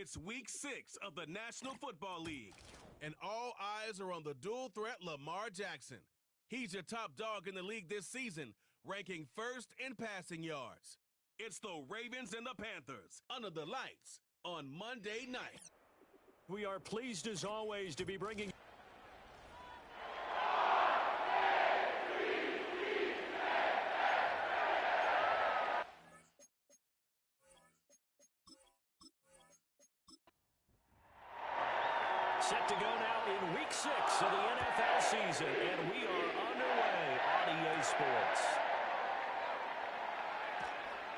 It's week 6 of the National Football League, and all eyes are on the dual threat Lamar Jackson. He's your top dog in the league this season, ranking first in passing yards. It's the Ravens and the Panthers under the lights on Monday night. We are pleased as always to be bringing set to go now in week 6 of the NFL season, and we are underway on EA Sports.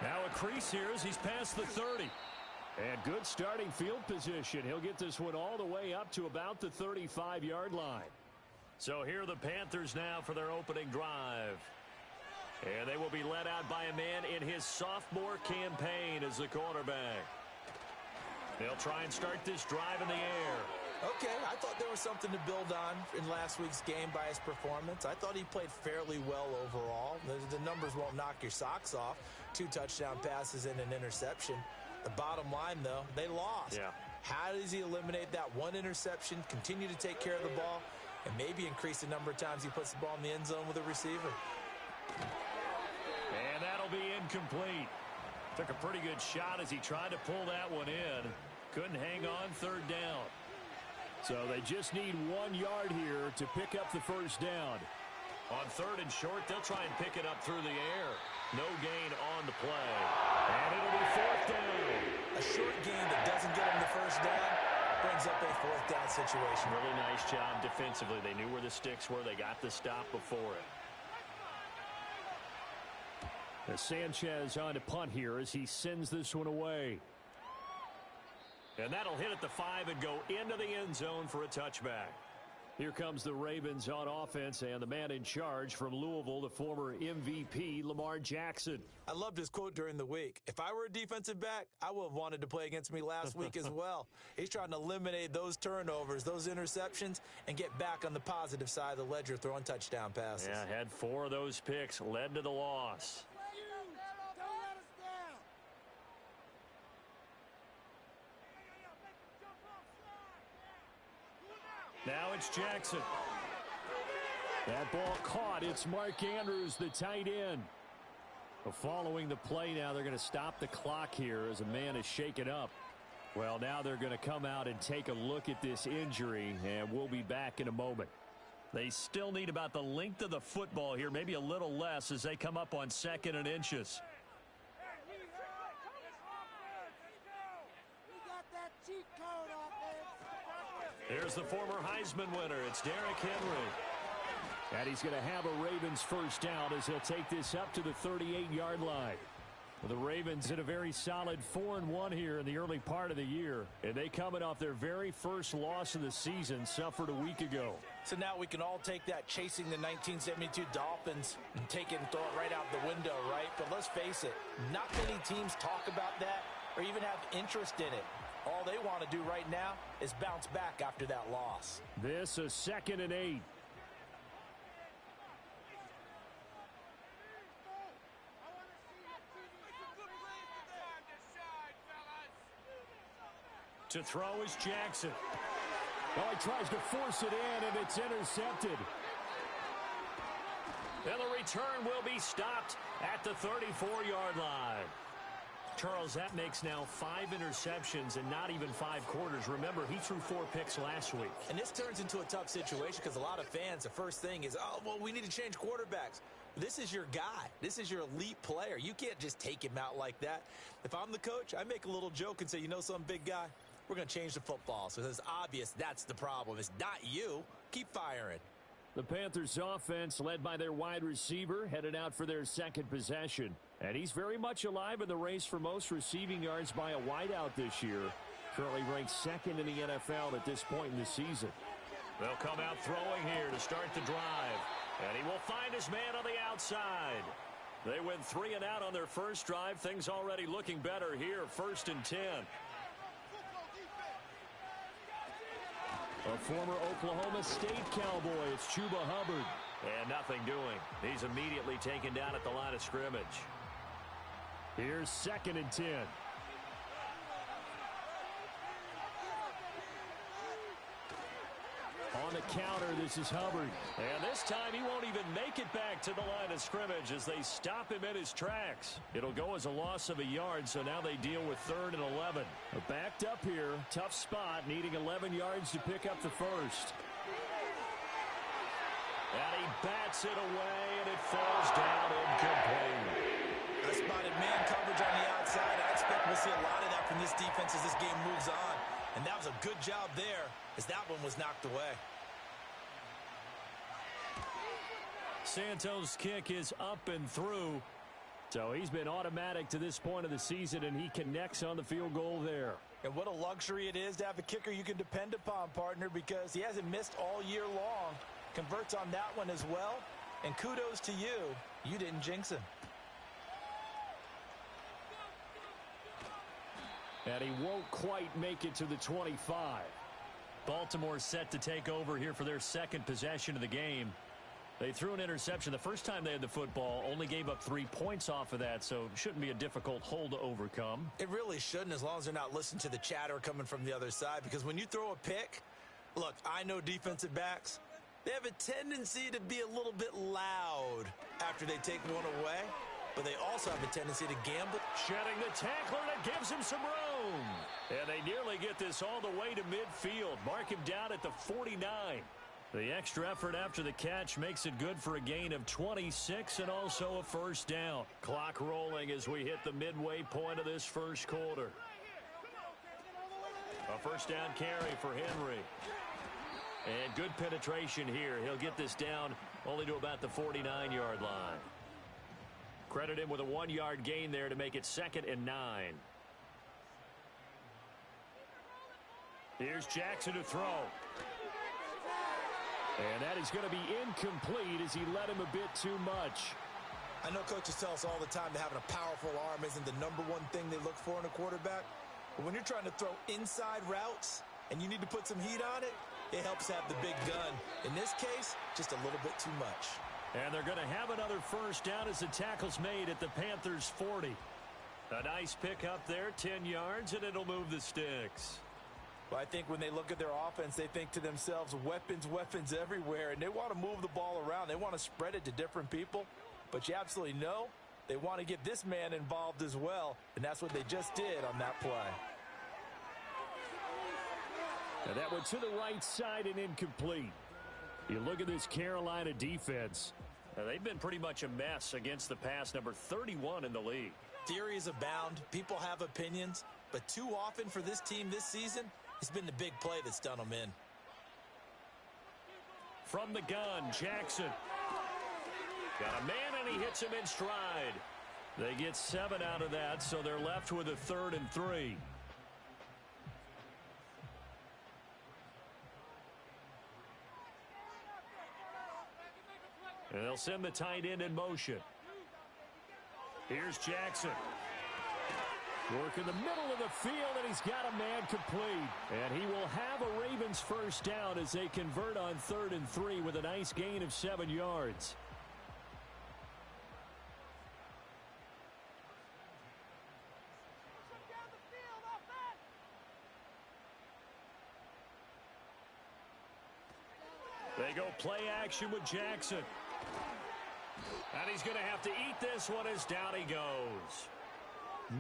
Now a crease here as he's past the 30. And good starting field position. He'll get this one all the way up to about the 35-yard line. So here are the Panthers now for their opening drive. And they will be led out by a man in his sophomore campaign as the quarterback. They'll try and start this drive in the air. Okay, I thought there was something to build on in last week's game by his performance. I thought he played fairly well overall. The numbers won't knock your socks off. 2 touchdown passes and an interception. The bottom line, though, they lost. Yeah. How does he eliminate that one interception, continue to take care of the ball, and maybe increase the number of times he puts the ball in the end zone with a receiver? And that'll be incomplete. Took a pretty good shot as he tried to pull that one in. Couldn't hang on third down. So they just need 1 yard here to pick up the first down. On third and short, they'll try and pick it up through the air. No gain on the play. And it'll be 4th down. A short gain that doesn't get him the first down brings up a 4th down situation. Really nice job defensively. They knew where the sticks were. They got the stop before it. As Sanchez on to punt here as he sends this one away. And that'll hit at the 5 and go into the end zone for a touchback. Here comes the Ravens on offense, and the man in charge from Louisville, the former MVP, Lamar Jackson. I loved his quote during the week. If I were a defensive back, I would have wanted to play against me last week as well. He's trying to eliminate those turnovers, those interceptions, and get back on the positive side of the ledger throwing touchdown passes. Yeah, had 4 of those picks, led to the loss. Now it's Jackson. That ball caught. It's Mark Andrews, the tight end. Following the play now, they're going to stop the clock here as a man is shaken up. Well, now they're going to come out and take a look at this injury, and we'll be back in a moment. They still need about the length of the football here, maybe a little less as they come up on 2nd and inches. Here's the former Heisman winner. It's Derrick Henry. And he's going to have a Ravens first down as he'll take this up to the 38-yard line. The Ravens in a very solid 4-1 here in the early part of the year. And they coming off their very first loss of the season, suffered a week ago. So now we can all take that chasing the 1972 Dolphins and take it and throw it right out the window, right? But let's face it, not many teams talk about that or even have interest in it. All they want to do right now is bounce back after that loss. This is 2nd and 8. To throw is Jackson. Oh, he tries to force it in, and it's intercepted. And the return will be stopped at the 34-yard line. Charles, that makes now 5 interceptions and not even 5 quarters. Remember, he threw 4 picks last week. And this turns into a tough situation because a lot of fans, the first thing is, oh, well, we need to change quarterbacks. This is your guy. This is your elite player. You can't just take him out like that. If I'm the coach, I make a little joke and say, you know something, big guy? We're going to change the football. So it's obvious that's the problem. It's not you. Keep firing. The Panthers offense led by their wide receiver headed out for their 2nd possession. And he's very much alive in the race for most receiving yards by a wideout this year. Currently ranked 2nd in the NFL at this point in the season. They'll come out throwing here to start the drive. And he will find his man on the outside. They went 3 and out on their first drive. Things already looking better here. 1st and 10. A former Oklahoma State Cowboy, it's Chuba Hubbard. And nothing doing. He's immediately taken down at the line of scrimmage. Here's 2nd and 10. On the counter, this is Hubbard. And this time he won't even make it back to the line of scrimmage as they stop him in his tracks. It'll go as a loss of a yard, so now they deal with 3rd and 11. Backed up here. Tough spot, needing 11 yards to pick up the first. And he bats it away, and it falls down incomplete. I spotted man coverage on the outside. I expect we'll see a lot of that from this defense as this game moves on. And that was a good job there as that one was knocked away. Santos' kick is up and through. So he's been automatic to this point of the season, and he connects on the field goal there. And what a luxury it is to have a kicker you can depend upon, partner, because he hasn't missed all year long. Converts on that one as well. And kudos to you. You didn't jinx him. And he won't quite make it to the 25. Baltimore set to take over here for their second possession of the game. They threw an interception the first time they had the football, only gave up 3 points off of that, so it shouldn't be a difficult hole to overcome. It really shouldn't, as long as they're not listening to the chatter coming from the other side, because when you throw a pick, look, I know defensive backs, they have a tendency to be a little bit loud after they take one away, but they also have a tendency to gamble. Shedding the tackler, and it gives him some room. And they nearly get this all the way to midfield. Mark him down at the 49. The extra effort after the catch makes it good for a gain of 26 and also a first down. Clock rolling as we hit the midway point of this first quarter. A first down carry for Henry. And good penetration here. He'll get this down only to about the 49-yard line. Credit him with a 1-yard gain there to make it 2nd and 9. Here's Jackson to throw. And that is going to be incomplete as he led him a bit too much. I know coaches tell us all the time that having a powerful arm isn't the #1 thing they look for in a quarterback. But when you're trying to throw inside routes and you need to put some heat on it, it helps have the big gun. In this case, just a little bit too much. And they're going to have another first down as the tackle's made at the Panthers' 40. A nice pickup there, 10 yards, and it'll move the sticks. Well, I think when they look at their offense, they think to themselves, weapons, weapons everywhere, and they want to move the ball around. They want to spread it to different people, but you absolutely know they want to get this man involved as well, and that's what they just did on that play. And that went to the right side and incomplete. You look at this Carolina defense. They've been pretty much a mess against the pass, number 31 in the league. Theories abound. People have opinions, but too often for this team this season, it's been the big play that's done them in. From the gun, Jackson. Got a man, and he hits him in stride. They get 7 out of that, so they're left with a 3rd and 3. And they'll send the tight end in motion. Here's Jackson. Work in the middle of the field, and he's got a man complete. And he will have a Ravens first down as they convert on 3rd and 3 with a nice gain of 7 yards. They go play action with Jackson. And he's going to have to eat this one as down he goes.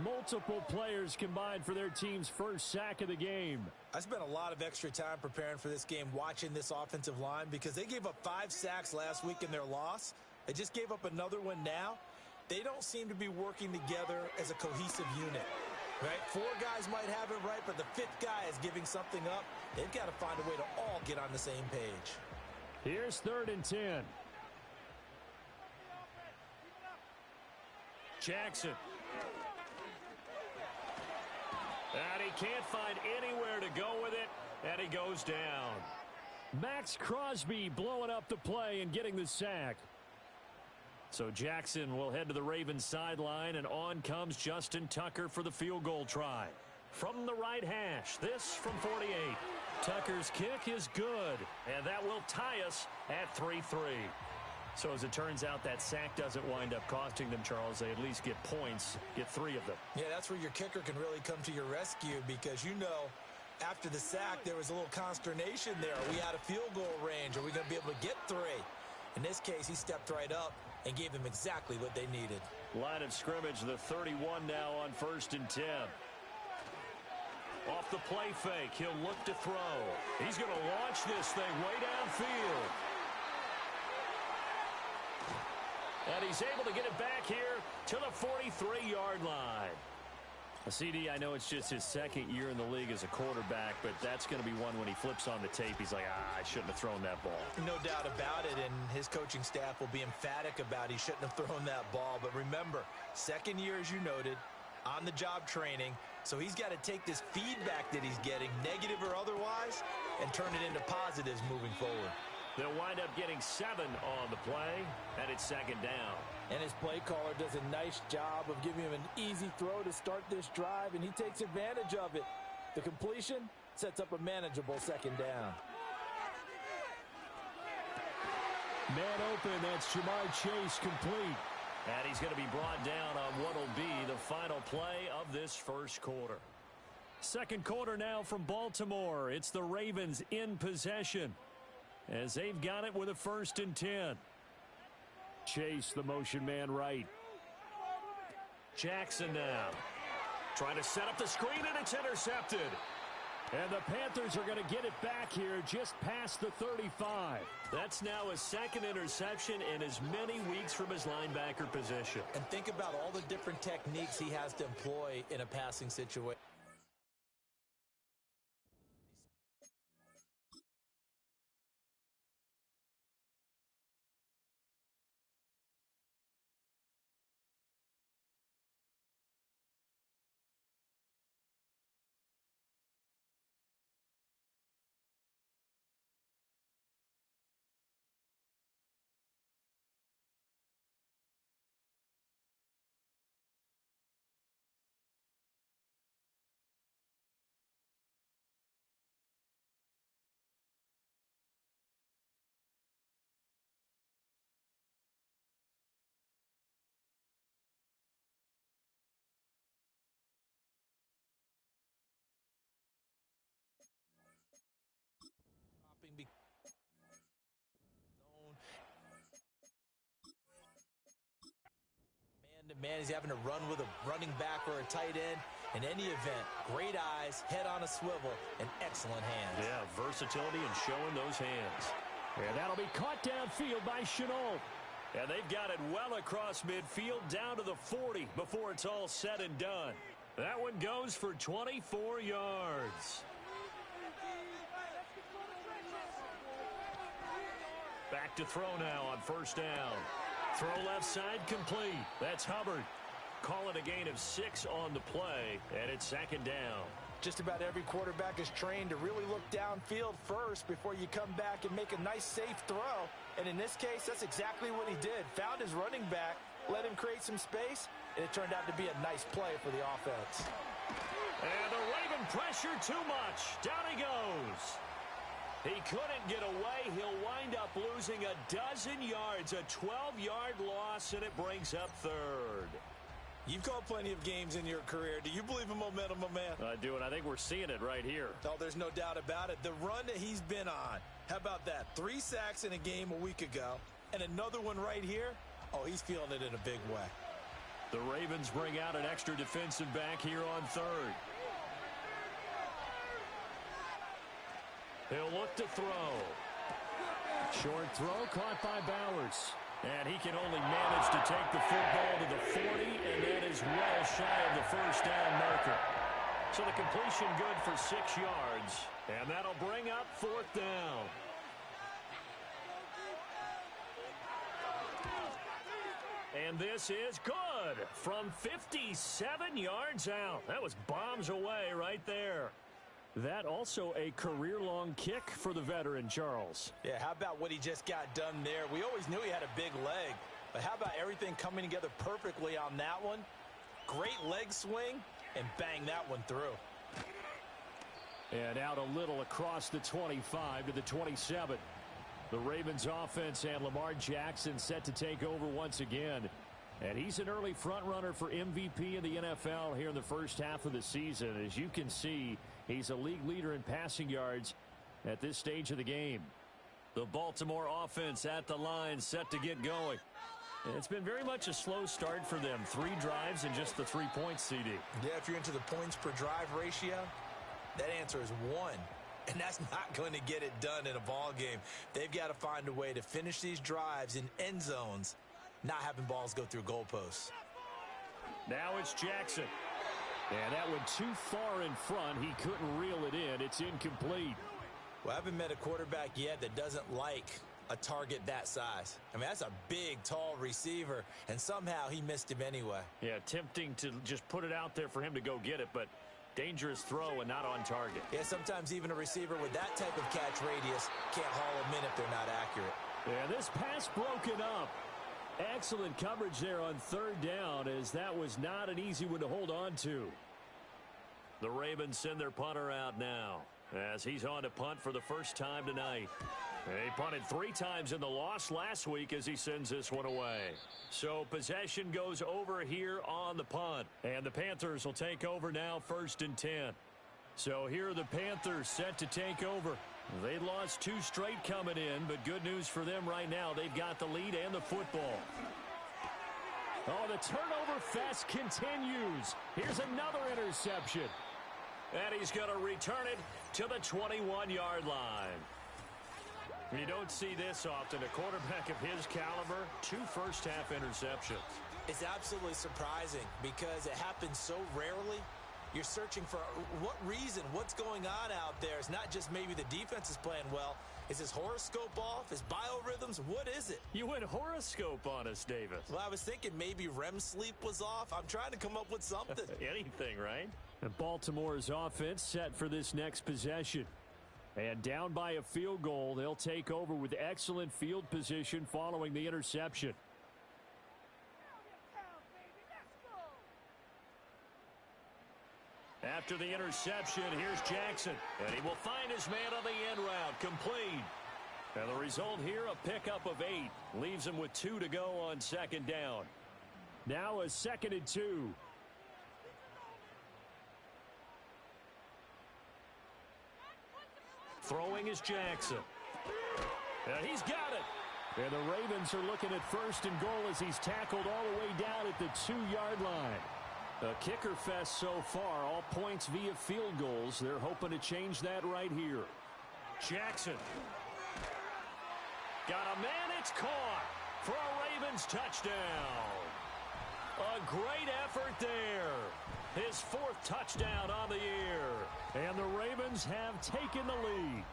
Multiple players combined for their team's first sack of the game. I spent a lot of extra time preparing for this game watching this offensive line because they gave up 5 sacks last week in their loss. They just gave up another one now. They don't seem to be working together as a cohesive unit. Right? 4 guys might have it right, but the 5th guy is giving something up. They've got to find a way to all get on the same page. Here's 3rd and 10. Jackson. And he can't find anywhere to go with it, and he goes down. Max Crosby blowing up the play and getting the sack. So Jackson will head to the Ravens sideline, and on comes Justin Tucker for the field goal try. From the right hash, this from 48. Tucker's kick is good, and that will tie us at 3-3. So as it turns out, that sack doesn't wind up costing them, Charles. They at least get points, get 3 of them. Yeah, that's where your kicker can really come to your rescue because you know After the sack, there was a little consternation there. Are we out of field goal range? Are we going to be able to get 3? In this case, he stepped right up and gave them exactly what they needed. Line of scrimmage, the 31 now on 1st and 10. Off the play fake, he'll look to throw. He's going to launch this thing way downfield. And he's able to get it back here to the 43-yard line. CD, I know it's just his 2nd year in the league as a quarterback, but that's going to be one when he flips on the tape. He's like, I shouldn't have thrown that ball. No doubt about it, and his coaching staff will be emphatic about he shouldn't have thrown that ball. But remember, 2nd year, as you noted, on-the-job training, so he's got to take this feedback that he's getting, negative or otherwise, and turn it into positives moving forward. They'll wind up getting 7 on the play, and it's 2nd down. And his play caller does a nice job of giving him an easy throw to start this drive, and he takes advantage of it. The completion sets up a manageable 2nd down. Man open, that's Ja'Marr Chase complete. And he's going to be brought down on what will be the final play of this first quarter. 2nd quarter now from Baltimore. It's the Ravens in possession, as they've got it with a 1st and 10. Chase, the motion man right. Jackson now. Trying to set up the screen, and it's intercepted. And the Panthers are going to get it back here just past the 35. That's now his 2nd interception in as many weeks from his linebacker position. And think about all the different techniques he has to employ in a passing situation. Man, he's having to run with a running back or a tight end. In any event, great eyes, head on a swivel, and excellent hands. Yeah, versatility and showing those hands. And that'll be caught downfield by Shenault. And they've got it well across midfield down to the 40 before it's all said and done. That one goes for 24 yards. Back to throw now on 1st down. Throw left side complete. That's Hubbard. Call it a gain of 6 on the play, and it's 2nd down. Just about every quarterback is trained to really look downfield first before you come back and make a nice, safe throw. And in this case, that's exactly what he did. Found his running back, let him create some space, and it turned out to be a nice play for the offense. And the Raven pressure too much. Down he goes. He couldn't get away. He'll wind up losing a dozen yards, a 12-yard loss, and it brings up 3rd. You've called plenty of games in your career. Do you believe in momentum, my man? I do, and I think we're seeing it right here. Oh, there's no doubt about it. The run that he's been on, how about that? 3 sacks in a game a week ago, and another one right here. Oh, he's feeling it in a big way. The Ravens bring out an extra defensive back here on 3rd. He'll look to throw. Short throw caught by Bowers. And he can only manage to take the football to the 40, and that is well shy of the 1st down marker. So the completion good for 6 yards, and that'll bring up 4th down. And this is good from 57 yards out. That was bombs away right there. That also a career-long kick for the veteran, Charles. Yeah, how about what he just got done there? We always knew he had a big leg, but how about everything coming together perfectly on that one? Great leg swing, and bang that one through. And out a little across the 25 to the 27. The Ravens offense and Lamar Jackson set to take over once again. And he's an early front runner for MVP in the NFL here in the first half of the season. As you can see, he's a league leader in passing yards at this stage of the game. The Baltimore offense at the line, set to get going. It's been very much a slow start for them. 3 drives and just the 3 points, CD. Yeah, if you're into the points per drive ratio, that answer is 1. And that's not going to get it done in a ball game. They've got to find a way to finish these drives in end zones, not having balls go through goalposts. Now it's Jackson. And that went too far in front. He couldn't reel it in. It's incomplete. Well, I haven't met a quarterback yet that doesn't like a target that size. I mean, that's a big, tall receiver, and somehow he missed him anyway. Yeah, tempting to just put it out there for him to go get it, but dangerous throw and not on target. Yeah, sometimes even a receiver with that type of catch radius can't haul them in if they're not accurate. Yeah, this pass broken up. Excellent coverage there on 3rd down, as that was not an easy one to hold on to. The Ravens send their punter out now, as he's on to punt for the first time tonight. He punted 3 times in the loss last week as he sends this one away. So possession goes over here on the punt. And the Panthers will take over now, 1st and 10. So here are the Panthers set to take over. They lost 2 straight coming in, but good news for them right now. They've got the lead and the football. Oh, the turnover fest continues. Here's another interception. And he's going to return it to the 21-yard line. You don't see this often. A quarterback of his caliber, 2 first-half interceptions. It's absolutely surprising because it happens so rarely. You're searching for what reason, what's going on out there. It's not just maybe the defense is playing well. Is his horoscope off? His biorhythms? What is it? You went horoscope on us, Davis. Well, I was thinking maybe REM sleep was off. I'm trying to come up with something. Anything, right? And Baltimore's offense set for this next possession. And down by a field goal, they'll take over with excellent field position following the interception. After the interception, here's Jackson. And he will find his man on the end route, complete. And the result here, a pickup of 8. Leaves him with 2 to go on 2nd down. Now a 2nd and 2. Throwing is Jackson. And he's got it. And the Ravens are looking at 1st and goal as he's tackled all the way down at the 2-yard line. A kicker fest so far, all points via field goals. They're hoping to change that right here. Jackson. Got a man, it's caught for a Ravens touchdown. A great effort there. His 4th touchdown on the year. And the Ravens have taken the lead.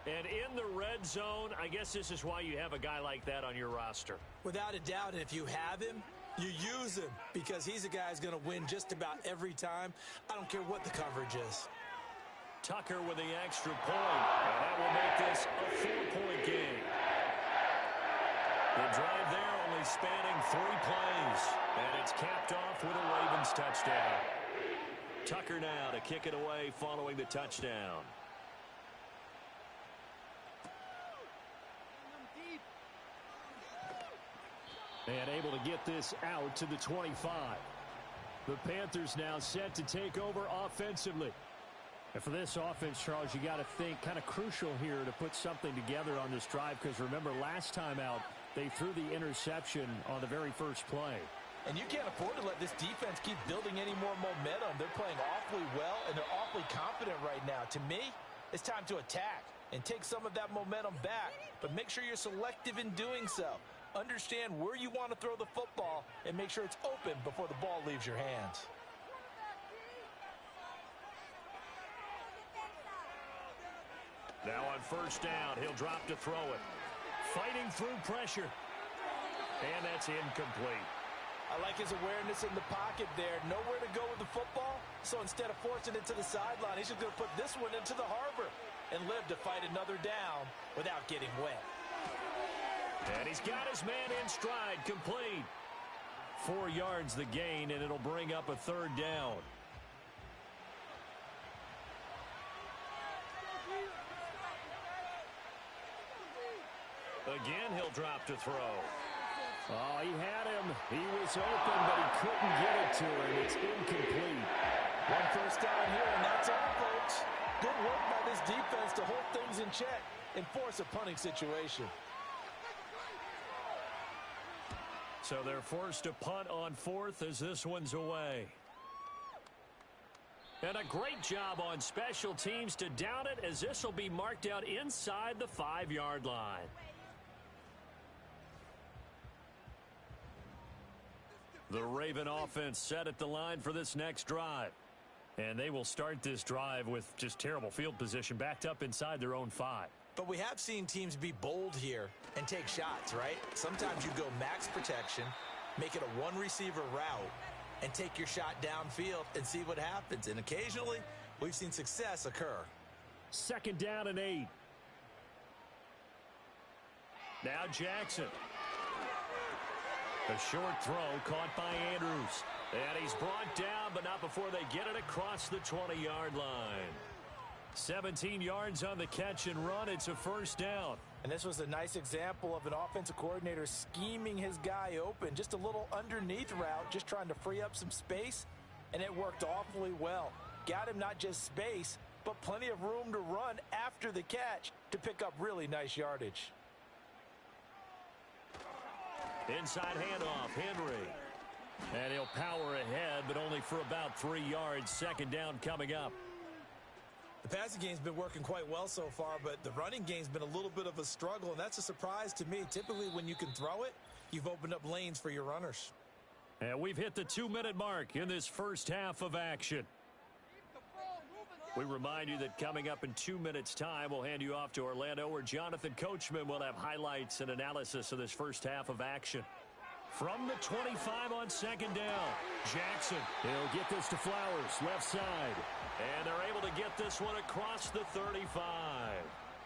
And in the red zone, I guess this is why you have a guy like that on your roster. Without a doubt, and if you have him, you use him because he's a guy who's going to win just about every time. I don't care what the coverage is. Tucker with the extra point. And that will make this a 4-point game. The drive there only spanning 3 plays. And it's capped off with a Ravens touchdown. Tucker now to kick it away following the touchdown. And able to get this out to the 25. The Panthers now set to take over offensively. And for this offense, Charles, you got to think kind of crucial here to put something together on this drive, because remember last time out they threw the interception on the very first play. And you can't afford to let this defense keep building any more momentum. They're playing awfully well, and they're awfully confident right now. To me, it's time to attack and take some of that momentum back, but make sure you're selective in doing so. Understand where you want to throw the football and make sure it's open before the ball leaves your hands. Now on 1st down, he'll drop to throw it. Fighting through pressure. And that's incomplete. I like his awareness in the pocket there. Nowhere to go with the football, so instead of forcing it to the sideline, he's just going to put this one into the harbor and live to fight another down without getting wet. And he's got his man in stride, complete. 4 yards the gain, and it'll bring up a 3rd down. Again, he'll drop to throw. Oh, he had him. He was open, but he couldn't get it to him. It's incomplete. One first down here, and that's all, folks. Good work by this defense to hold things in check and force a punting situation. So they're forced to punt on fourth as this one's away. And a great job on special teams to down it, as this will be marked out inside the 5-yard line. The Raven offense set at the line for this next drive. And they will start this drive with just terrible field position, backed up inside their own 5. But we have seen teams be bold here and take shots, right? Sometimes you go max protection, make it a one-receiver route, and take your shot downfield and see what happens. And occasionally, we've seen success occur. 2nd down and 8. Now Jackson. A short throw caught by Andrews. And he's brought down, but not before they get it across the 20-yard line. 17 yards on the catch and run. It's a first down. And this was a nice example of an offensive coordinator scheming his guy open. Just a little underneath route, just trying to free up some space, and it worked awfully well. Got him not just space, but plenty of room to run after the catch to pick up really nice yardage. Inside handoff, Henry. And he'll power ahead, but only for about 3 yards. 2nd down coming up. The passing game's been working quite well so far, but the running game's been a little bit of a struggle, and that's a surprise to me. Typically, when you can throw it, you've opened up lanes for your runners. And we've hit the 2-minute mark in this first half of action. We remind you that coming up in 2 minutes' time, we'll hand you off to Orlando, where Jonathan Coachman will have highlights and analysis of this first half of action. From the 25 on 2nd down, Jackson. He'll get this to Flowers, left side. And they're able to get this one across the 35.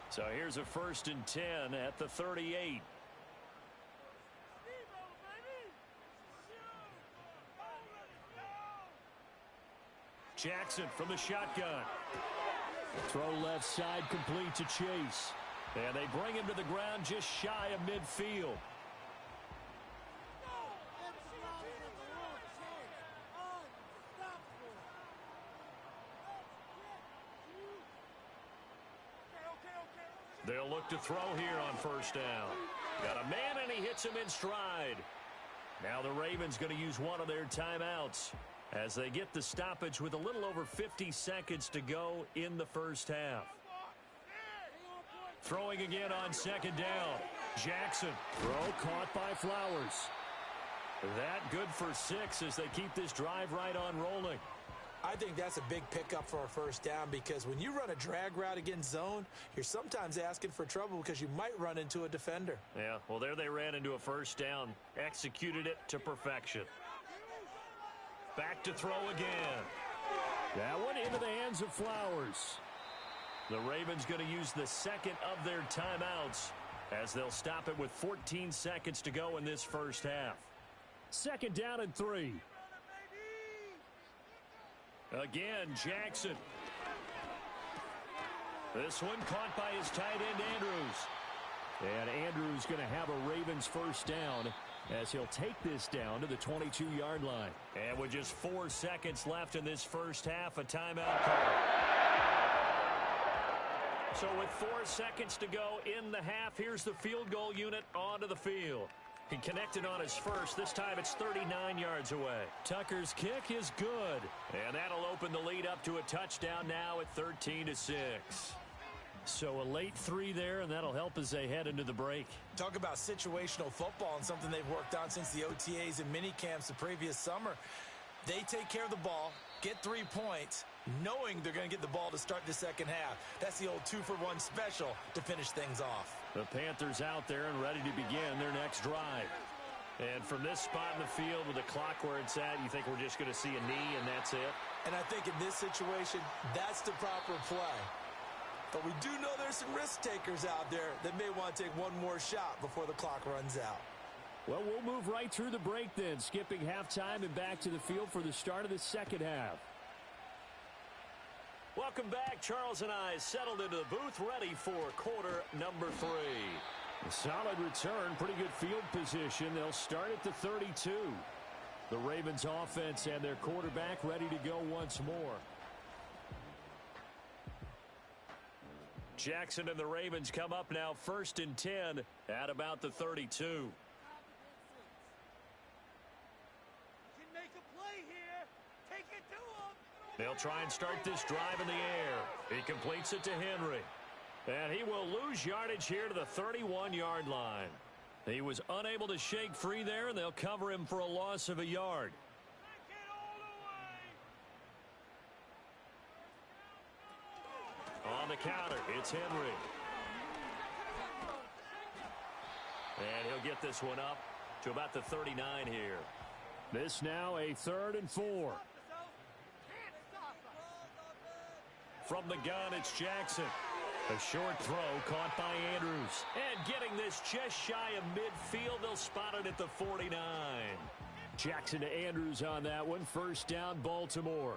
So here's a 1st and 10 at the 38. Jackson from the shotgun. Throw left side, complete to Chase. And they bring him to the ground just shy of midfield. They'll look to throw here on 1st down. Got a man, and he hits him in stride. Now the Ravens going to use one of their timeouts as they get the stoppage with a little over 50 seconds to go in the first half. Throwing again on 2nd down. Jackson. Throw caught by Flowers. That good for 6 as they keep this drive right on rolling. I think that's a big pickup for a 1st down, because when you run a drag route against zone, you're sometimes asking for trouble because you might run into a defender. Yeah, well, there they ran into a 1st down. Executed it to perfection. Back to throw again. That one into the hands of Flowers. The Ravens going to use the 2nd of their timeouts as they'll stop it with 14 seconds to go in this first half. 2nd down and 3. Again, Jackson. This one caught by his tight end, Andrews. And Andrews going to have a Ravens 1st down as he'll take this down to the 22-yard line. And with just 4 seconds left in this first half, a timeout call. So with 4 seconds to go in the half, here's the field goal unit onto the field. He connected on his first. This time it's 39 yards away. Tucker's kick is good. And that'll open the lead up to a touchdown now at 13-6. So a late 3 there, and that'll help as they head into the break. Talk about situational football and something they've worked on since the OTAs and mini camps the previous summer. They take care of the ball, get 3 points, knowing they're going to get the ball to start the second half. That's the old 2-for-1 special to finish things off. The Panthers out there and ready to begin their next drive. And from this spot in the field with the clock where it's at, you think we're just going to see a knee and that's it? And I think in this situation, that's the proper play. But we do know there's some risk takers out there that may want to take one more shot before the clock runs out. Well, we'll move right through the break then, skipping halftime and back to the field for the start of the second half. Welcome back. Charles and I settled into the booth, ready for quarter number 3. A solid return, pretty good field position. They'll start at the 32. The Ravens offense and their quarterback ready to go once more. Jackson and the Ravens come up now 1st and 10 at about the 32. They'll try and start this drive in the air. He completes it to Henry. And he will lose yardage here to the 31-yard line. He was unable to shake free there, and they'll cover him for a loss of a yard. On the counter, it's Henry. And he'll get this one up to about the 39 here. This now a 3rd and 4. From the gun, it's Jackson. A short throw caught by Andrews. And getting this just shy of midfield, they'll spot it at the 49. Jackson to Andrews on that one. 1st down, Baltimore.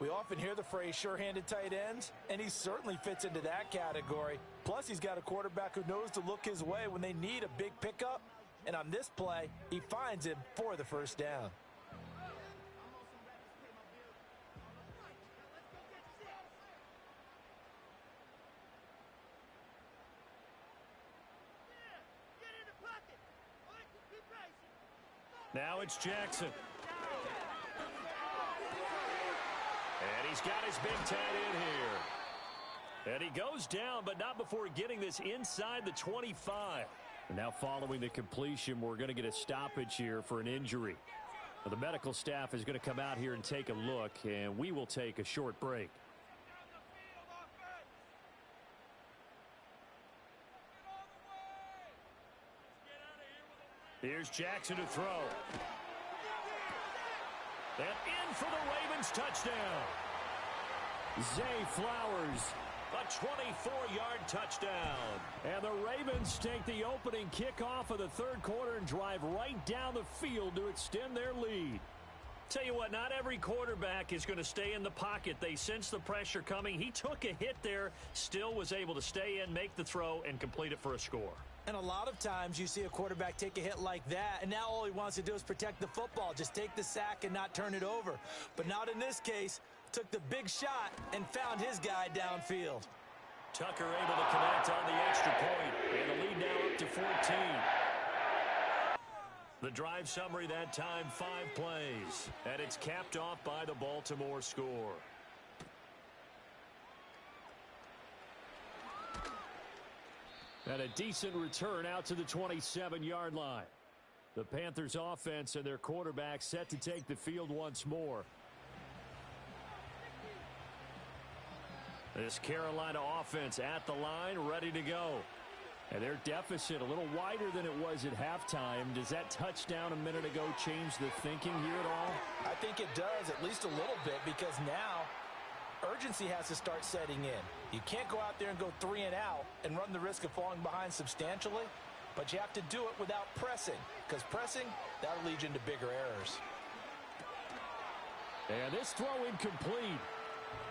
We often hear the phrase sure-handed tight ends, and he certainly fits into that category. Plus, he's got a quarterback who knows to look his way when they need a big pickup. And on this play, he finds him for the 1st down. Now it's Jackson. And he's got his big tight end here. And he goes down, but not before getting this inside the 25. And now following the completion, we're going to get a stoppage here for an injury. Well, the medical staff is going to come out here and take a look, and we will take a short break. Here's Jackson to throw. And in for the Ravens touchdown. Zay Flowers. A 24-yard touchdown. And the Ravens take the opening kickoff of the 3rd quarter and drive right down the field to extend their lead. Tell you what, not every quarterback is going to stay in the pocket. They sense the pressure coming. He took a hit there, still was able to stay in, make the throw, and complete it for a score. And a lot of times you see a quarterback take a hit like that, and now all he wants to do is protect the football. Just take the sack and not turn it over. But not in this case. Took the big shot and found his guy downfield. Tucker able to connect on the extra point, and the lead now up to 14. The drive summary that time, 5 plays, and it's capped off by the Baltimore score. And a decent return out to the 27-yard line. The Panthers offense and their quarterback set to take the field once more. This Carolina offense at the line, ready to go. And their deficit a little wider than it was at halftime. Does that touchdown a minute ago change the thinking here at all? I think it does, at least a little bit, because now urgency has to start setting in. You can't go out there and go 3 and out and run the risk of falling behind substantially, but you have to do it without pressing, because pressing, that'll lead you into bigger errors. And this throw incomplete.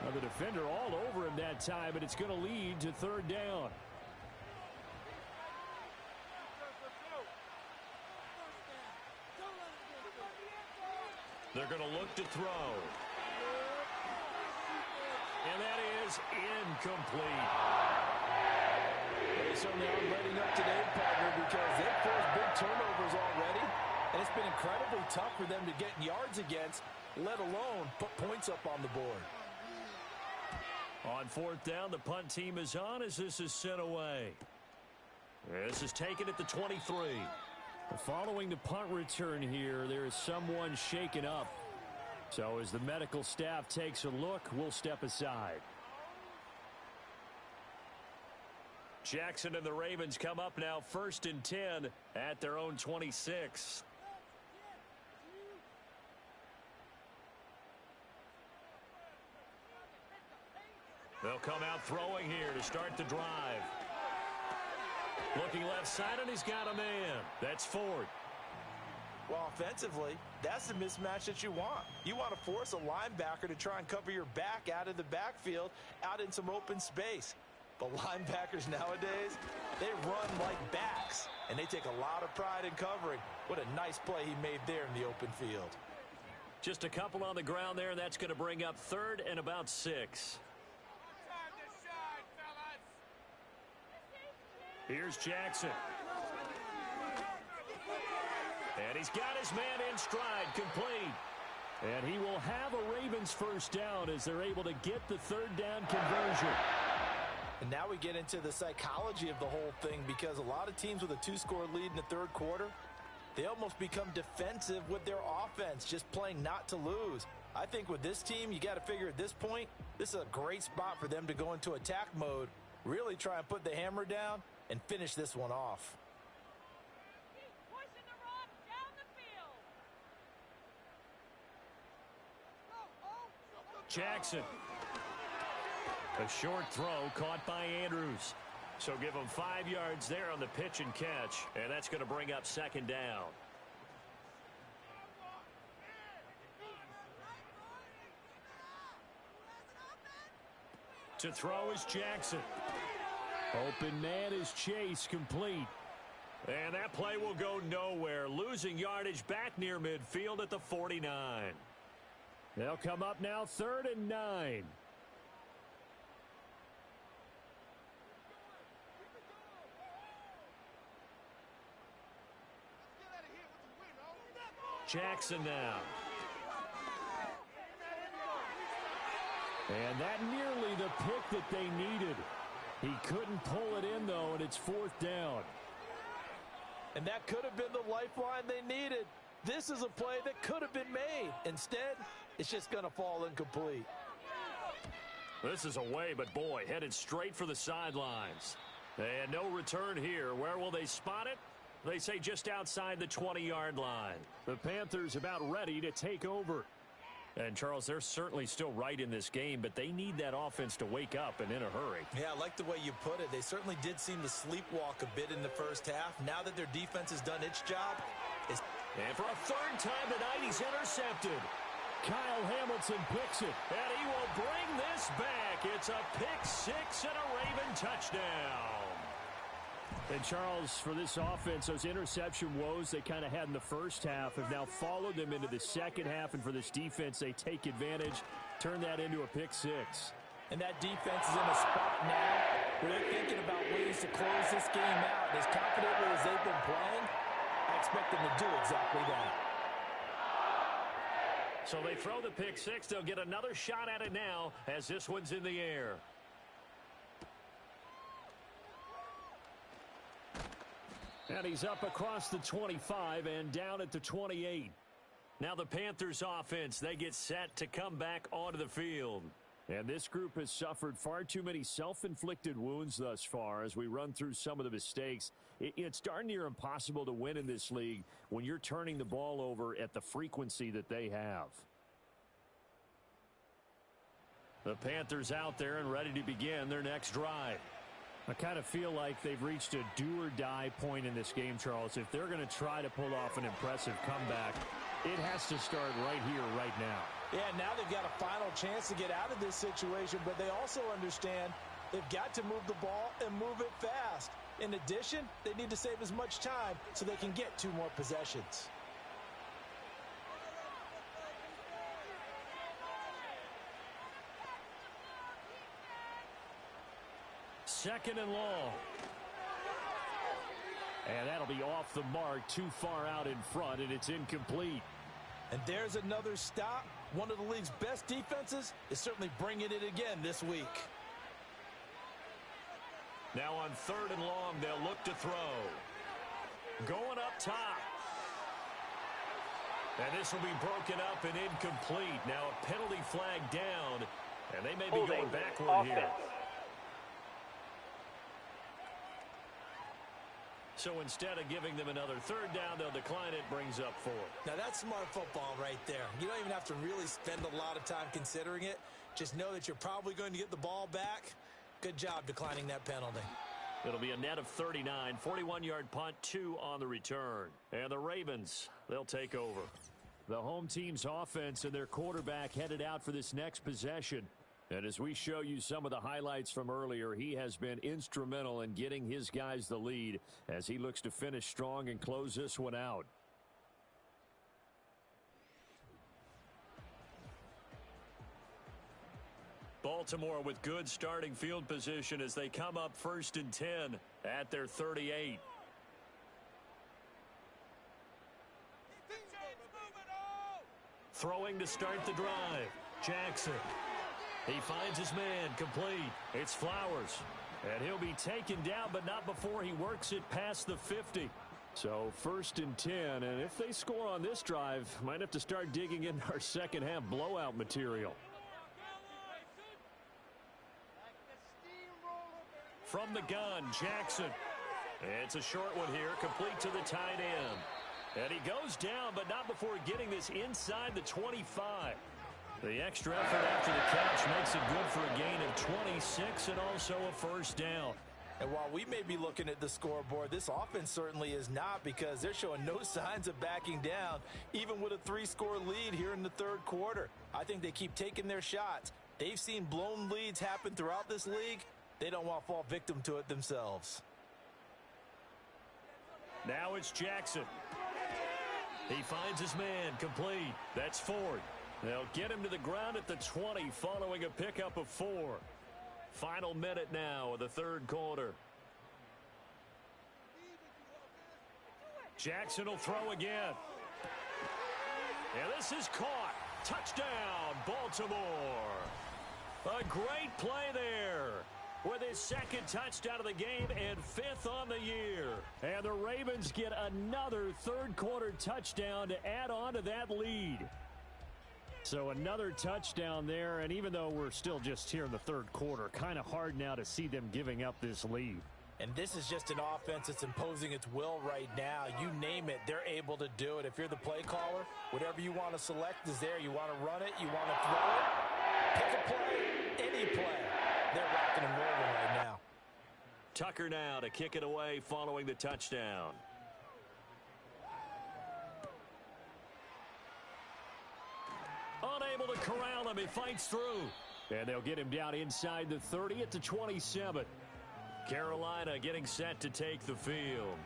Now the defender all over him that time, and it's going to lead to 3rd down. They're going to look to throw. And that is incomplete. They certainly are letting up today, partner, because they've forced big turnovers already, and it's been incredibly tough for them to get yards against, let alone put points up on the board. On 4th down, the punt team is on as this is sent away. This is taken at the 23. Following the punt return here, there is someone shaken up. So as the medical staff takes a look, we'll step aside. Jackson and the Ravens come up now 1st and 10 at their own 26. They'll come out throwing here to start the drive. Looking left side, and he's got a man. That's Ford. Well, offensively, that's the mismatch that you want. You want to force a linebacker to try and cover your back out of the backfield, out in some open space. The linebackers nowadays, they run like backs, and they take a lot of pride in covering. What a nice play he made there in the open field. Just a couple on the ground there, and that's going to bring up 3rd and about 6. Here's Jackson. And he's got his man in stride, complete. And he will have a Ravens first down as they're able to get the 3rd down conversion. And now we get into the psychology of the whole thing, because a lot of teams with a 2-score lead in the 3rd quarter, they almost become defensive with their offense, just playing not to lose. I think with this team, you got to figure at this point, this is a great spot for them to go into attack mode, really try and put the hammer down and finish this one off. Jackson. A short throw caught by Andrews. So give him 5 yards there on the pitch and catch, and that's going to bring up 2nd down. To throw is Jackson. Open man is Chase, complete. And that play will go nowhere, losing yardage back near midfield at the 49. They'll come up now 3rd and 9. Jackson now. And that nearly the pick that they needed. He couldn't pull it in, though, and it's 4th down. And that could have been the lifeline they needed. This is a play that could have been made. Instead, it's just going to fall incomplete. This is away, but boy, headed straight for the sidelines. And no return here. Where will they spot it? They say just outside the 20-yard line. The Panthers about ready to take over. And, Charles, they're certainly still right in this game, but they need that offense to wake up and in a hurry. Yeah, I like the way you put it. They certainly did seem to sleepwalk a bit in the first half. Now that their defense has done its job. And for a 3rd time tonight, he's intercepted. Kyle Hamilton picks it, and he will bring this back. It's a pick 6 and a Raven touchdown. And, Charles, for this offense, those interception woes they kind of had in the first half have now followed them into the second half. And for this defense, they take advantage, turn that into a pick 6. And that defense is in a spot now where they're thinking about ways to close this game out. As confidently as they've been playing, I expect them to do exactly that. So they throw the pick 6. They'll get another shot at it now as this one's in the air. And he's up across the 25 and down at the 28. Now the Panthers offense, they get set to come back onto the field. And this group has suffered far too many self-inflicted wounds thus far as we run through some of the mistakes. It's darn near impossible to win in this league when you're turning the ball over at the frequency that they have. The Panthers out there and ready to begin their next drive. I kind of feel like they've reached a do-or-die point in this game, Charles. If they're going to try to pull off an impressive comeback, it has to start right here, right now. Yeah, now they've got a final chance to get out of this situation, but they also understand they've got to move the ball and move it fast. In addition, they need to save as much time so they can get 2 more possessions. Second and long. And that'll be off the mark, too far out in front, and it's incomplete. And there's another stop. One of the league's best defenses is certainly bringing it again this week. Now on 3rd and long, they'll look to throw. Going up top. And this will be broken up and incomplete. Now a penalty flag down, and they may be going backward here. So instead of giving them another 3rd down, they'll decline it, brings up 4. Now that's smart football right there. You don't even have to really spend a lot of time considering it. Just know that you're probably going to get the ball back. Good job declining that penalty. It'll be a net of 39, 41-yard punt, 2 on the return. And the Ravens, they'll take over. The home team's offense and their quarterback headed out for this next possession. And as we show you some of the highlights from earlier, he has been instrumental in getting his guys the lead as he looks to finish strong and close this one out. Baltimore with good starting field position as they come up 1st and 10 at their 38. Throwing to start the drive. Jackson. He finds his man, complete. It's Flowers. And he'll be taken down, but not before he works it past the 50. So 1st and 10, and if they score on this drive, might have to start digging in our second half blowout material. From the gun, Jackson. It's a short one here, complete to the tight end. And he goes down, but not before getting this inside the 25. The extra effort after the catch makes it good for a gain of 26 and also a first down. And while we may be looking at the scoreboard, this offense certainly is not, because they're showing no signs of backing down, even with a 3-score lead here in the third quarter. I think they keep taking their shots. They've seen blown leads happen throughout this league. They don't want to fall victim to it themselves. Now it's Jackson. He finds his man, complete. That's Ford. They'll get him to the ground at the 20 following a pickup of 4. Final minute now of the third quarter. Jackson will throw again. And this is caught. Touchdown, Baltimore. A great play there with his second touchdown of the game and 5th on the year. And the Ravens get another third quarter touchdown to add on to that lead. So another touchdown there, and even though we're still just here in the third quarter, kind of hard now to see them giving up this lead. And this is just an offense that's imposing its will right now. You name it, they're able to do it. If you're the play caller, whatever you want to select is there. You want to run it, you want to throw it, pick a play, any play. They're rocking and rolling right now. Tucker now to kick it away following the touchdown. Unable to corral him. He fights through. And they'll get him down inside the 30 at the 27. Carolina getting set to take the field.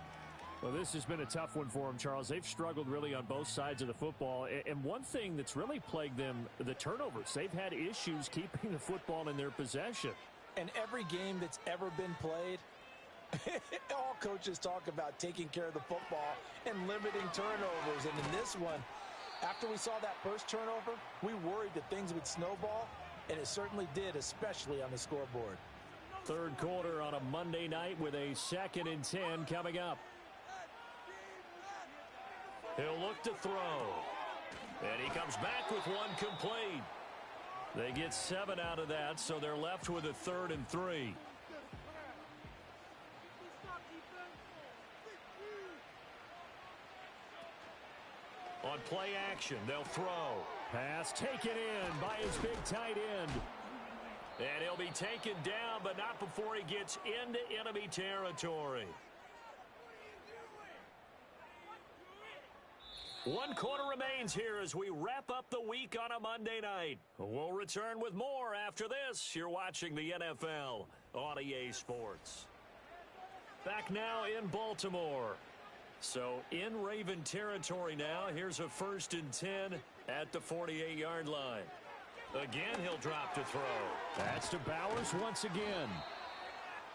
Well, this has been a tough one for them, Charles. They've struggled really on both sides of the football. And one thing that's really plagued them, the turnovers. They've had issues keeping the football in their possession. And every game that's ever been played, all coaches talk about taking care of the football and limiting turnovers. And in this one, after we saw that first turnover, we worried that things would snowball, and it certainly did, especially on the scoreboard. Third quarter on a Monday night with a 2nd and 10 coming up. He'll look to throw. And he comes back with one complete. They get 7 out of that, so they're left with a 3rd and 3. On play action, they'll throw. Pass taken in by his big tight end. And he'll be taken down, but not before he gets into enemy territory. 1 quarter remains here as we wrap up the week on a Monday night. We'll return with more after this. You're watching the NFL on EA Sports. Back now in Baltimore. So in Raven territory now. Here's a 1st and 10 at the 48-yard line. Again, he'll drop to throw. That's to Bowers once again.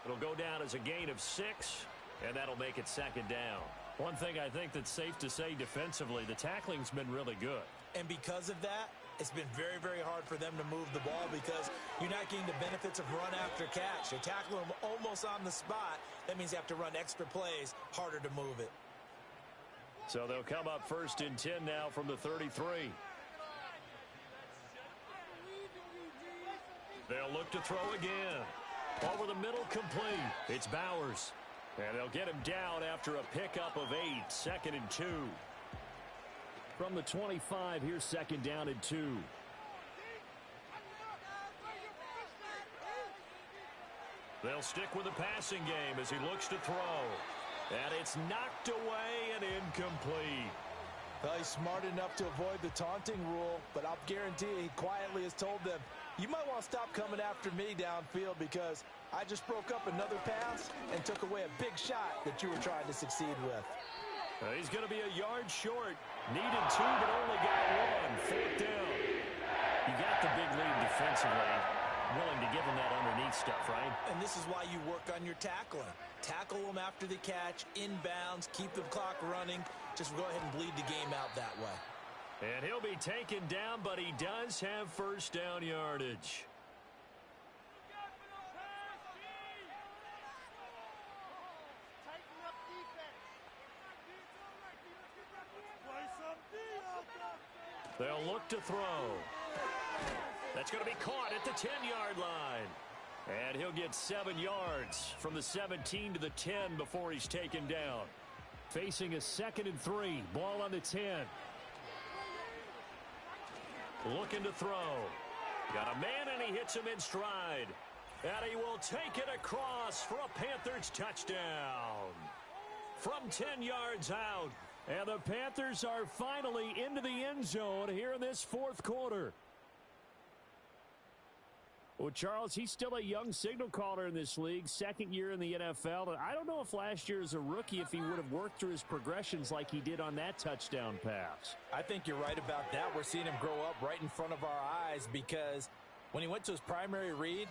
It'll go down as a gain of 6, and that'll make it 2nd down. One thing I think that's safe to say defensively, the tackling's been really good. And because of that, it's been very, very hard for them to move the ball because you're not getting the benefits of run after catch. You're tackling them almost on the spot. That means you have to run extra plays, harder to move it. So they'll come up 1st and 10 now from the 33. They'll look to throw again. Over the middle, complete. It's Bowers. And they'll get him down after a pickup of 8. 2nd and 2. From the 25, here's 2nd down and 2. They'll stick with the passing game as he looks to throw. And it's knocked away and incomplete. Well, he's smart enough to avoid the taunting rule, but I'll guarantee he quietly has told them, you might want to stop coming after me downfield because I just broke up another pass and took away a big shot that you were trying to succeed with. He's going to be a yard short. Needed 2, but only got 1. 4th down. You got the big lead defensively. Willing to give him that underneath stuff, right? And this is why you work on your tackling. Tackle them after the catch, inbounds, keep the clock running. Just go ahead and bleed the game out that way. And he'll be taken down, but he does have first down yardage. They'll look to throw. That's going to be caught at the 10-yard line. And he'll get 7 yards from the 17 to the 10 before he's taken down. Facing a 2nd and 3. Ball on the 10. Looking to throw. Got a man, and he hits him in stride. And he will take it across for a Panthers touchdown. From 10 yards out. And the Panthers are finally into the end zone here in this 4th quarter. Well, Charles, he's still a young signal caller in this league, 2nd year in the NFL. And I don't know if last year as a rookie, if he would have worked through his progressions like he did on that touchdown pass. I think you're right about that. We're seeing him grow up right in front of our eyes because when he went to his primary read,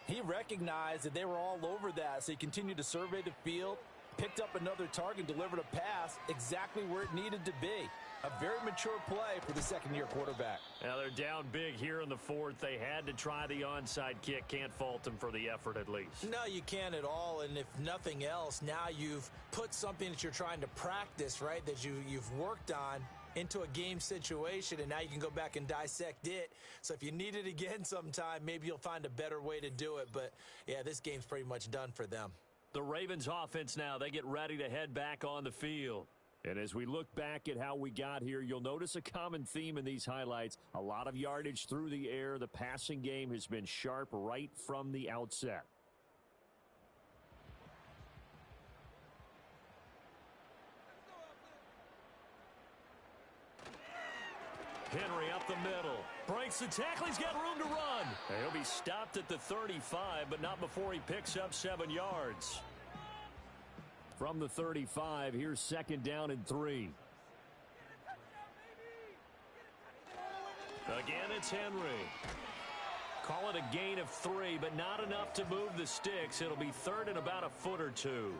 he recognized that they were all over that. So he continued to survey the field, picked up another target, delivered a pass exactly where it needed to be. A very mature play for the 2nd-year quarterback. Now they're down big here in the 4th. They had to try the onside kick. Can't fault them for the effort at least. No, you can't at all. And if nothing else, now you've put something that you're trying to practice, right, that you've worked on into a game situation, and now you can go back and dissect it. So if you need it again sometime, maybe you'll find a better way to do it. But, yeah, this game's pretty much done for them. The Ravens offense now, they get ready to head back on the field. And as we look back at how we got here, you'll notice a common theme in these highlights. A lot of yardage through the air. The passing game has been sharp right from the outset. Henry up the middle. Breaks the tackle. He's got room to run. And he'll be stopped at the 35, but not before he picks up 7 yards. From the 35, here's 2nd down and 3. Again, it's Henry. Call it a gain of 3, but not enough to move the sticks. It'll be 3rd and about a foot or 2.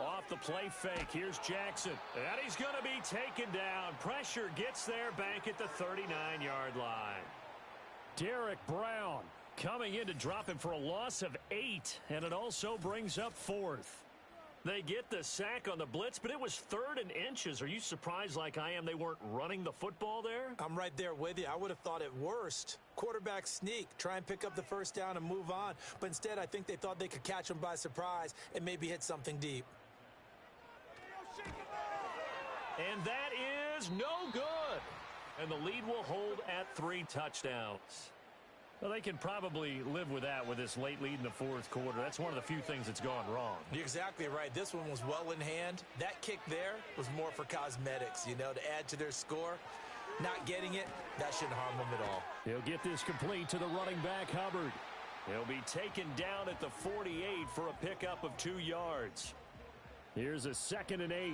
Off the play fake, here's Jackson. And he's going to be taken down. Pressure gets there back at the 39-yard line. Derek Brown coming in to drop him for a loss of 8, and it also brings up 4th. They get the sack on the blitz, but it was 3rd and inches. Are you surprised like I am they weren't running the football there? I'm right there with you. I would have thought at worst. Quarterback sneak, try and pick up the first down and move on. But instead, I think they thought they could catch him by surprise and maybe hit something deep. And that is no good. And the lead will hold at 3 touchdowns. Well, they can probably live with that with this late lead in the 4th quarter. That's one of the few things that's gone wrong. You're exactly right. This one was well in hand. That kick there was more for cosmetics, you know, to add to their score. Not getting it, that shouldn't harm them at all. He'll get this complete to the running back, Hubbard. He'll be taken down at the 48 for a pickup of 2 yards. Here's a 2nd and 8.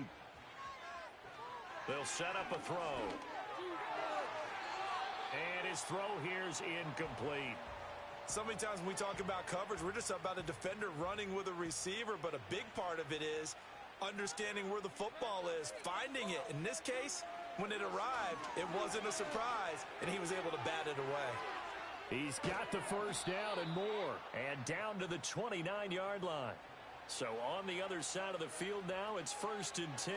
They'll set up a throw. And his throw here's incomplete. So many times when we talk about coverage, we're just about a defender running with a receiver, but a big part of it is understanding where the football is, finding it. In this case, when it arrived, it wasn't a surprise, and he was able to bat it away. He's got the first down and more, and down to the 29-yard line. So on the other side of the field now, it's 1st and 10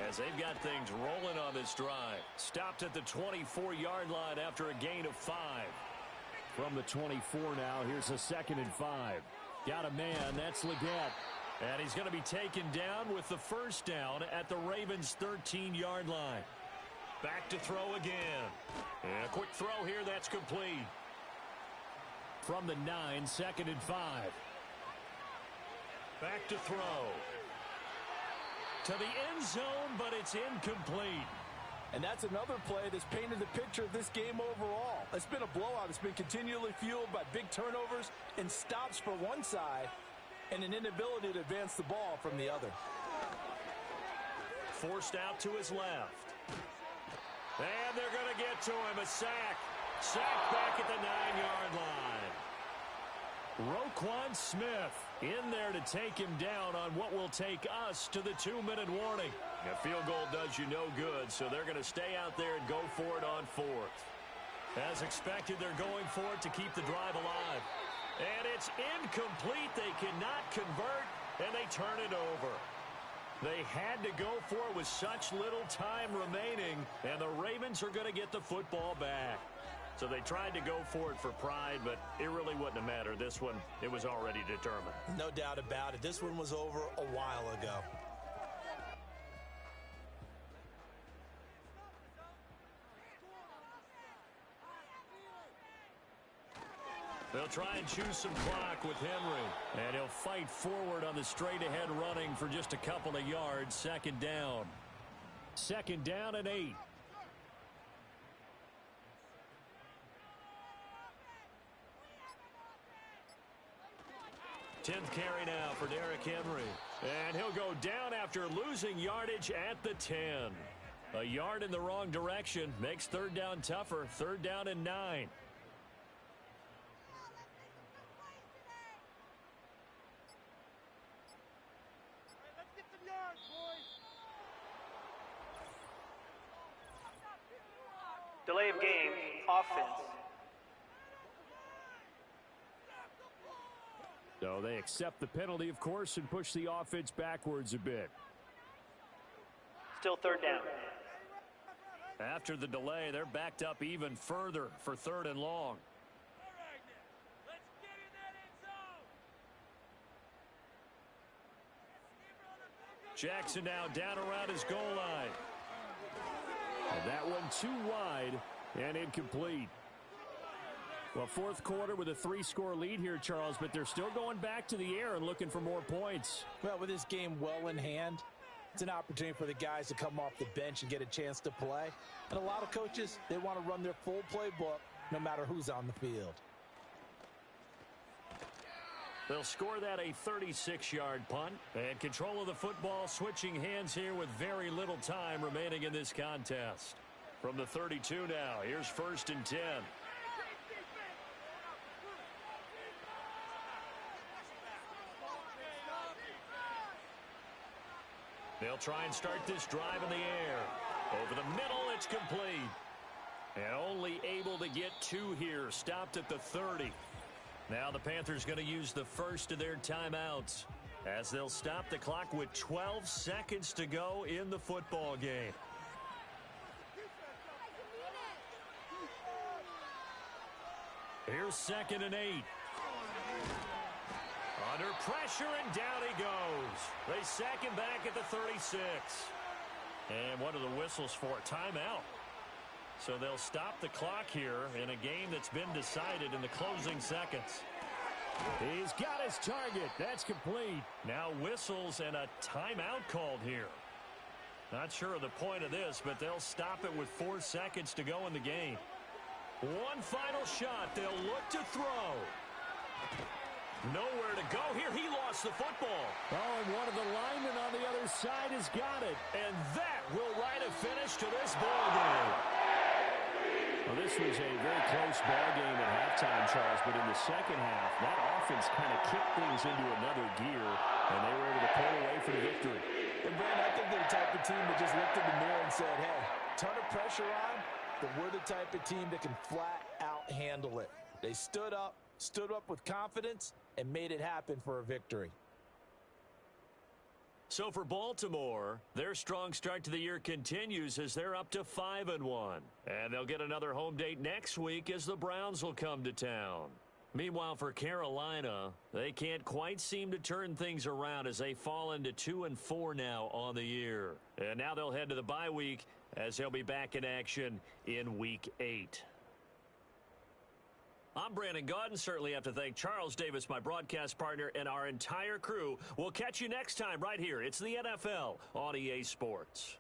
as they've got things rolling on this drive. Stopped at the 24-yard line after a gain of 5. From the 24 now, here's a 2nd and 5. Got a man, that's Leggett. And he's going to be taken down with the first down at the Ravens' 13-yard line. Back to throw again. And a quick throw here, that's complete. From the 9, 2nd and 5. Back to throw. To the end zone, but it's incomplete. And that's another play that's painted the picture of this game overall. It's been a blowout. It's been continually fueled by big turnovers and stops for one side and an inability to advance the ball from the other. Forced out to his left. And they're going to get to him. A sack. Sack back at the 9-yard line. Roquan Smith in there to take him down on what will take us to the 2-minute warning. A field goal does you no good, so they're going to stay out there and go for it on 4th. As expected, they're going for it to keep the drive alive. And it's incomplete. They cannot convert, and they turn it over. They had to go for it with such little time remaining, and the Ravens are going to get the football back. So they tried to go for it for pride, but it really wouldn't have mattered. This one, it was already determined. No doubt about it. This one was over a while ago. They'll try and choose some clock with Henry. And he'll fight forward on the straight-ahead running for just a couple of yards. Second down. Second down and 8. 10th carry now for Derrick Henry. And he'll go down after losing yardage at the 10. A yard in the wrong direction makes third down tougher. Third down and 9. Delay of game, offense. So they accept the penalty, of course, and push the offense backwards a bit. Still third down. After the delay, they're backed up even further for third and long. Jackson now down around his goal line. And that one too wide and incomplete. Well, fourth quarter with a 3-score lead here, Charles, but they're still going back to the air and looking for more points. Well, with this game well in hand, it's an opportunity for the guys to come off the bench and get a chance to play. And a lot of coaches, they want to run their full playbook no matter who's on the field. They'll score that a 36-yard punt. And control of the football switching hands here with very little time remaining in this contest. From the 32 now, here's 1st and 10. They'll try and start this drive in the air. Over the middle, it's complete. And only able to get 2 here. Stopped at the 30. Now the Panthers going to use the first of their timeouts as they'll stop the clock with 12 seconds to go in the football game. Here's 2nd and 8. Under pressure, and down he goes. They sack him back at the 36. And what are the whistles for? Timeout. So they'll stop the clock here in a game that's been decided in the closing seconds. He's got his target. That's complete. Now whistles and a timeout called here. Not sure of the point of this, but they'll stop it with 4 seconds to go in the game. One final shot. They'll look to throw. Nowhere to go here. He lost the football. Oh, and one of the linemen on the other side has got it. And that will write a finish to this ball game. Well, this was a very close ball game at halftime, Charles, but in the second half, that offense kind of kicked things into another gear, and they were able to pull away for the victory. And, Brandon, I think they're the type of team that just looked in the mirror and said, hey, ton of pressure on, but we're the type of team that can flat out handle it. They stood up with confidence, and made it happen for a victory. So for Baltimore, their strong start to the year continues as they're up to 5-1. And they'll get another home date next week as the Browns will come to town. Meanwhile, for Carolina, they can't quite seem to turn things around as they fall into 2-4 now on the year. And now they'll head to the bye week as they'll be back in action in Week 8. I'm Brandon Gaudin. Certainly have to thank Charles Davis, my broadcast partner, and our entire crew. We'll catch you next time right here. It's the NFL on EA Sports.